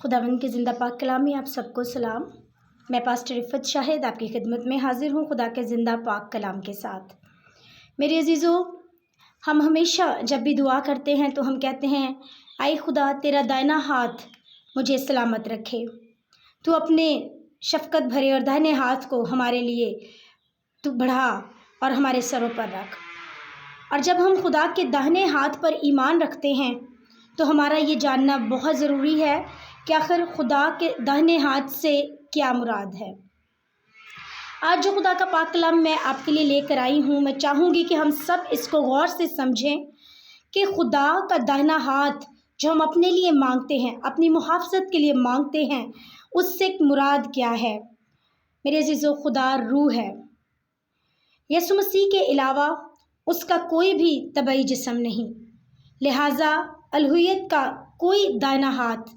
خداوند کے زندہ پاک کلام میں آپ سب کو سلام۔ میں پاسٹر رفت شاہد آپ کی خدمت میں حاضر ہوں خدا کے زندہ پاک کلام کے ساتھ۔ میرے عزیزو، ہم ہمیشہ جب بھی دعا کرتے ہیں تو ہم کہتے ہیں اے خدا تیرا دائنا ہاتھ مجھے سلامت رکھے، تو اپنے شفقت بھرے اور دائنے ہاتھ کو ہمارے لیے تو بڑھا اور ہمارے سروں پر رکھ۔ اور جب ہم خدا کے داہنے ہاتھ پر ایمان رکھتے ہیں تو ہمارا یہ جاننا بہت ضروری ہے کہ آخر خدا کے داہنے ہاتھ سے کیا مراد ہے۔ آج جو خدا کا پاک کلام میں آپ کے لیے لے کر آئی ہوں، میں چاہوں گی کہ ہم سب اس کو غور سے سمجھیں کہ خدا کا داہنا ہاتھ جو ہم اپنے لیے مانگتے ہیں، اپنی محافظت کے لیے مانگتے ہیں، اس سے مراد کیا ہے۔ میرے عزیزو، خدا روح ہے۔ یسوع مسیح کے علاوہ اس کا کوئی بھی طبعی جسم نہیں، لہٰذا الوہیت کا کوئی دائنا ہاتھ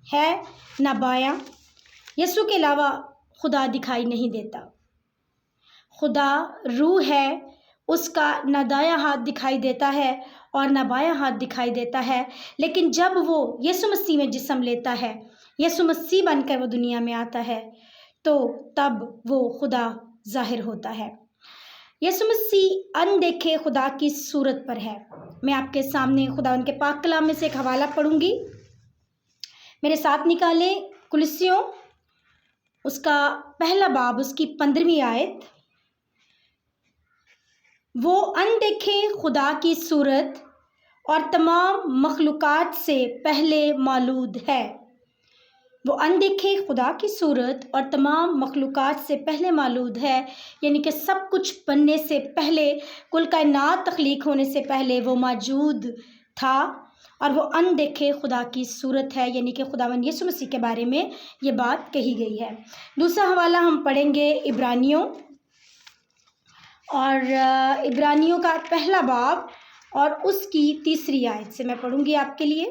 ہے نہ بایاں۔ یسوع کے علاوہ خدا دکھائی نہیں دیتا۔ خدا روح ہے، اس کا نہ دایاں ہاتھ دکھائی دیتا ہے اور نہ بایاں ہاتھ دکھائی دیتا ہے، لیکن جب وہ یسوع مسیح میں جسم لیتا ہے، یسوع مسیح بن کر وہ دنیا میں آتا ہے، تو تب وہ خدا ظاہر ہوتا ہے۔ یسوع مسیح اندیکھے خدا کی صورت پر ہے۔ میں آپ کے سامنے خدا ان کے پاک کلام میں سے ایک حوالہ پڑھوں گی، میرے ساتھ نکالیں۔ کلسیوں اس کا پہلا باب، اس کی 15ویں آیت۔ وہ اندیکھے خدا کی صورت اور تمام مخلوقات سے پہلے مولود ہے۔ وہ اندیکھے خدا کی صورت اور تمام مخلوقات سے پہلے مولود ہے، یعنی کہ سب کچھ بننے سے پہلے، کل کائنات تخلیق ہونے سے پہلے وہ موجود تھا، اور وہ اندیکھے خدا کی صورت ہے، یعنی کہ خداوند یسوع مسیح کے بارے میں یہ بات کہی گئی ہے۔ دوسرا حوالہ ہم پڑھیں گے عبرانیوں، اور عبرانیوں کا پہلا باب اور اس کی 3 آیت سے میں پڑھوں گی آپ کے لیے۔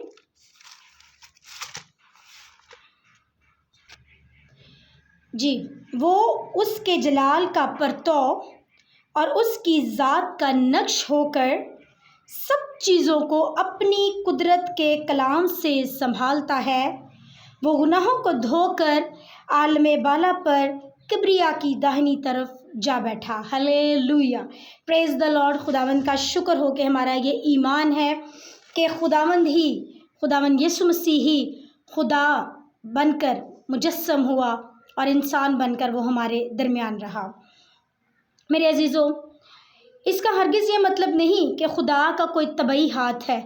جی، وہ اس کے جلال کا پرتو اور اس کی ذات کا نقش ہو کر سب چیزوں کو اپنی قدرت کے کلام سے سنبھالتا ہے۔ وہ گناہوں کو دھو کر عالم بالا پر کبریا کی داہنی طرف جا بیٹھا۔ ہلیلویا، پریز دی لارڈ۔ خداوند کا شکر ہو کہ ہمارا یہ ایمان ہے کہ خداوند یسوع مسیح ہی خدا بن کر مجسم ہوا اور انسان بن کر وہ ہمارے درمیان رہا۔ میرے عزیزو، اس کا ہرگز یہ مطلب نہیں کہ خدا کا کوئی طبعی ہاتھ ہے۔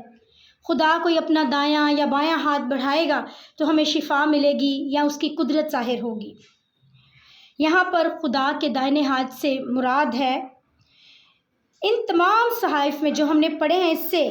خدا کوئی اپنا دایاں یا بایاں ہاتھ بڑھائے گا تو ہمیں شفا ملے گی یا اس کی قدرت ظاہر ہوگی۔ یہاں پر خدا کے دائنے ہاتھ سے مراد ہے، ان تمام صحائف میں جو ہم نے پڑھے ہیں، اس سے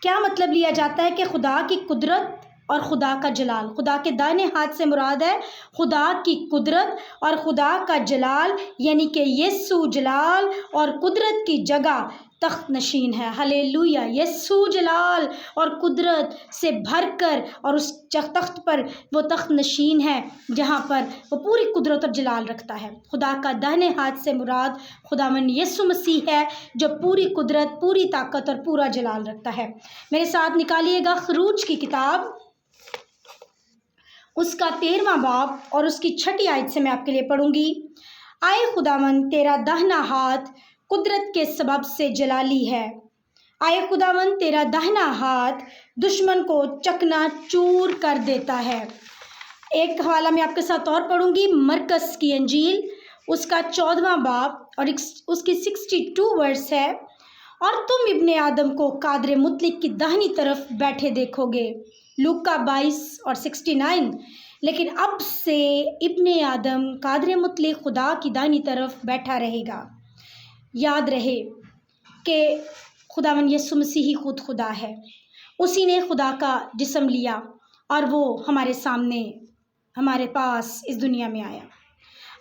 کیا مطلب لیا جاتا ہے کہ خدا کی قدرت اور خدا کا جلال۔ خدا کے دائنے ہاتھ سے مراد ہے خدا کی قدرت اور خدا کا جلال، یعنی کہ یسوع جلال اور قدرت کی جگہ تخت نشین ہے۔ ہلیلویا، یسوع جلال اور قدرت سے بھر کر اور اس تخت پر وہ تخت نشین ہے جہاں پر وہ پوری قدرت اور جلال رکھتا ہے۔ خدا کا دائنے ہاتھ سے مراد خداوند یسوع مسیح ہے جو پوری قدرت، پوری طاقت اور پورا جلال رکھتا ہے۔ میرے ساتھ نکالیے گا خروج کی کتاب، اس کا 13واں باب اور اس کی 6 آیت سے میں آپ کے لیے پڑھوں گی۔ اے خداوند تیرا داہنا ہاتھ قدرت کے سبب سے جلالی ہے۔ اے خداوند تیرا داہنا ہاتھ دشمن کو چکنا چور کر دیتا ہے۔ ایک حوالہ میں آپ کے ساتھ اور پڑھوں گی، مرکز کی انجیل، اس کا 14واں باب اور اس کی 62 ورس ہے۔ اور تم ابن آدم کو قادر مطلق کی داہنی طرف بیٹھے دیکھو گے، لوکا 22 اور 69۔ لیکن اب سے ابن آدم قادر مطلق خدا کی داہنی طرف بیٹھا رہے گا۔ یاد رہے کہ خداوند یسوع مسیح خود خدا ہے، اسی نے خدا کا جسم لیا اور وہ ہمارے سامنے، ہمارے پاس اس دنیا میں آیا۔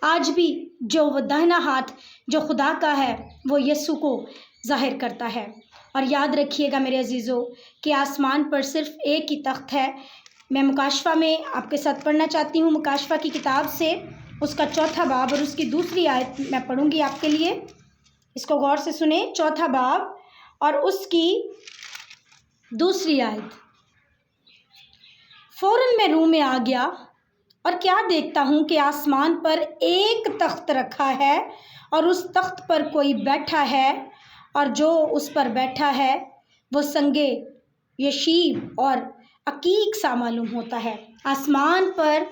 آج بھی جو وہ داہنا ہاتھ جو خدا کا ہے وہ یسوع کو ظاہر کرتا ہے۔ اور یاد رکھیے گا میرے عزیزو کہ آسمان پر صرف ایک ہی تخت ہے۔ میں مکاشفہ میں آپ کے ساتھ پڑھنا چاہتی ہوں، مکاشفہ کی کتاب سے اس کا 4 باب اور اس کی 2 آیت میں پڑھوں گی آپ کے لیے، اس کو غور سے سنیں۔ 4 باب اور اس کی 2 آیت۔ فوراً میں روم میں آ گیا اور کیا دیکھتا ہوں کہ آسمان پر ایک تخت رکھا ہے اور اس تخت پر کوئی بیٹھا ہے، اور جو اس پر بیٹھا ہے وہ سنگے یشیب اور عقیق سا معلوم ہوتا ہے۔ آسمان پر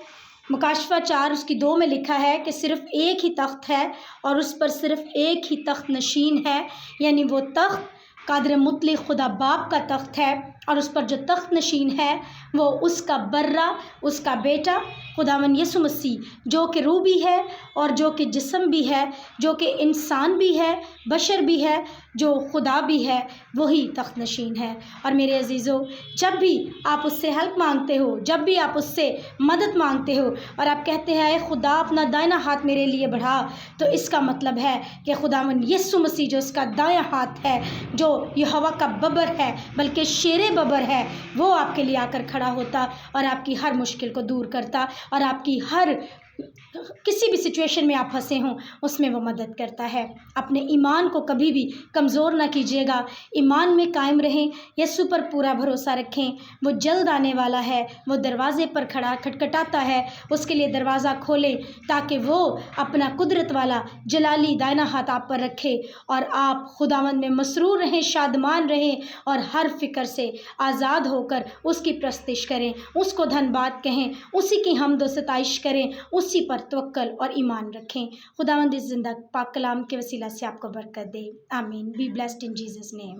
مکاشفہ 4:2 میں لکھا ہے کہ صرف ایک ہی تخت ہے اور اس پر صرف ایک ہی تخت نشین ہے، یعنی وہ تخت قادر مطلق خدا باپ کا تخت ہے، اور اس پر جو تخت نشین ہے وہ اس کا برہ، اس کا بیٹا خداوند یسوع مسیح، جو کہ روح بھی ہے اور جو کہ جسم بھی ہے، جو کہ انسان بھی ہے، بشر بھی ہے، جو خدا بھی ہے، وہی تخت نشین ہے۔ اور میرے عزیزو، جب بھی آپ اس سے ہیلپ مانگتے ہو، جب بھی آپ اس سے مدد مانگتے ہو اور آپ کہتے ہیں اے خدا اپنا دائنا ہاتھ میرے لیے بڑھا، تو اس کا مطلب ہے کہ خداوند یسوع مسیح جو اس کا دایاں ہاتھ ہے، جو یہوہ کا ببر ہے بلکہ شیر ببر ہے، وہ آپ کے لیے آ کر کھڑا ہوتا اور آپ کی ہر مشکل کو دور کرتا، اور آپ کی ہر کسی بھی سچویشن میں آپ پھنسے ہوں اس میں وہ مدد کرتا ہے۔ اپنے ایمان کو کبھی بھی کمزور نہ کیجیے گا، ایمان میں قائم رہیں، یسوع پر پورا بھروسہ رکھیں، وہ جلد آنے والا ہے، وہ دروازے پر کھڑا کھٹکھٹاتا ہے، اس کے لیے دروازہ کھولیں تاکہ وہ اپنا قدرت والا جلالی دائنا ہاتھ آپ پر رکھے اور آپ خداوند میں مسرور رہیں، شادمان رہیں اور ہر فکر سے آزاد ہو کر اس کی پرستش کریں، اس کو دھن بات کہیں، اسی کی حمد و ستائش کریں، اسی پر توکل اور ایمان رکھیں۔ خداوند اس زندہ پاک کلام کے وسیلہ سے آپ کو برکت دے، آمین۔ Be blessed in Jesus name.